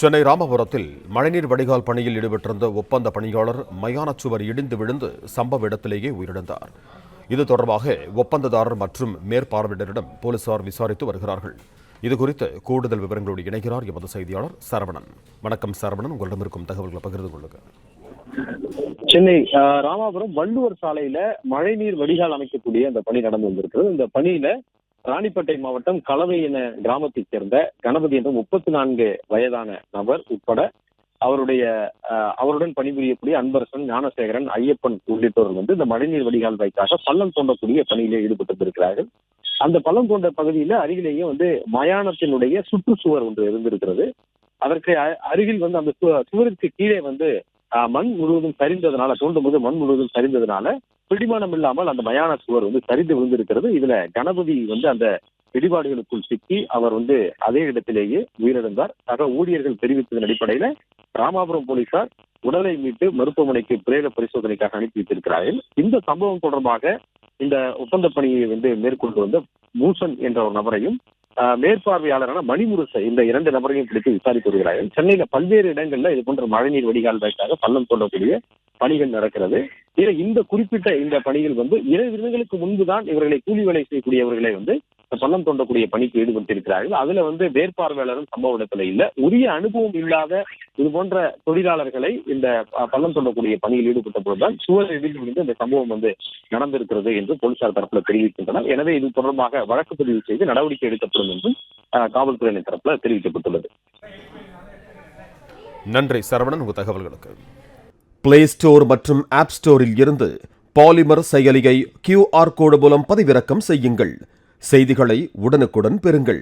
சென்னை ராமபுரத்தில் மழைநீர் வடிகால் பணியில் ஈடுபட்டிருந்த ஒப்பந்த பணியாளர் மயானச் சுவர் இடிந்து விழுந்து சம்பவ இடத்திலேயே உயிரிழந்தார். இது தொடர்பாக ஒப்பந்ததாரர் மற்றும் மேற்பார்வையிடரிடம் போலீசார் விசாரித்து வருகிறார்கள். இதுகுறித்து கூடுதல் விவரங்களோடு இணைகிறார் எமது செய்தியாளர் சரவணன். வணக்கம் சரவணன், உங்களிடம் இருக்கும் தகவல்களை பகிர்ந்து கொள்ளுங்க. சென்னை ராமாபுரம் வள்ளுவர் சாலையில மழைநீர் வடிகால் அமைக்கக்கூடிய அந்த பணி நடந்து வந்திருக்கிறது. இந்த பணியில ராணிப்பேட்டை மாவட்டம் கலவை என கிராமத்தைச் சேர்ந்த கணபதி என்ற 34 வயதான நபர் உட்பட அவருடன் பணிபுரியக்கூடிய அன்பரசன், ஞானசேகரன், ஐயப்பன் உள்ளிட்டோர்கள் இந்த மழைநீர் வடிகால் வாய்க்காக பள்ளம் தோண்டக்கூடிய பணியிலே ஈடுபட்டிருக்கிறார்கள். அந்த பள்ளம் தோண்ட பகுதியில அருகிலேயே மயானத்தினுடைய சுற்றுச்சுவர் ஒன்று இருந்திருக்கிறது. அதற்கு அருகில் அந்த சுவருக்கு கீழே மண் முழுவதும் சரிந்ததுனால, தோண்டும் போது மண் முழுவதும் சரிந்ததுனால பிடிமானம் இல்லாமல் அந்த மயான சுவர் சரிந்து விழுந்திருக்கிறது. இதுல கணபதி அந்த பிடிபாடுகளுக்குள் சிக்கி அவர் அதே இடத்திலேயே உயிரிழந்தார். சக ஊழியர்கள் தெரிவித்ததன் அடிப்படையில ராமாபுரம் போலீசார் உடலை மீட்டு மருத்துவமனைக்கு பிரேத பரிசோதனைக்காக அனுப்பி வைத்திருக்கிறார்கள். இந்த சம்பவம் தொடர்பாக இந்த ஒப்பந்த பணியை மேற்கொண்டு வந்த மூசன் என்ற ஒரு நபரையும் மேற்பார்வையாளரான மணிமுரசை, இந்த 2 நபரையும் பிடித்து விசாரித்து வருகிறார்கள். சென்னையில பல்வேறு இடங்கள்ல இது போன்ற மழைநீர் வடிகால் வாய்க்காக பள்ளம் தோண்டக்கூடிய பணிகள் நடக்கிறது. இந்த குறிப்பிட்ட இந்த பணிகள் 2 தினங்களுக்கு முன்புதான் இவர்களை கூலி வேலை செய்யக்கூடியவர்களை பள்ளம் தோண்டக்கூடிய பணிக்கு ஈடுபட்டிருக்கிறார்கள். அதுல மேற்பார்வையாளரும் சம்பவ இடத்துல இல்ல. உரிய அனுபவம் இல்லாத இது போன்ற தொழிலாளர்களை இந்த பள்ளம் தோண்டக்கூடிய பணியில் ஈடுபட்ட போதுதான் சுவர் இடிந்து இந்த சம்பவம் நடந்திருக்கிறது என்று போலீசார் தரப்புல தெரிவிக்கின்றனர். எனவே இது தொடர்பாக வழக்கு பதிவு செய்து நடவடிக்கை எடுக்கப்படும் என்றும் காவல்துறையினர் தரப்புல தெரிவிக்கப்பட்டுள்ளது. நன்றி சரவணன், உங்கள் தகவல்களுக்கு. பிளே ஸ்டோர் மற்றும் ஆப் ஸ்டோரில் இருந்து பாலிமர் செயலியை QR கோடு மூலம் பதிவிறக்கம் செய்யுங்கள். செய்திகளை உடனுக்குடன் பெறுங்கள்.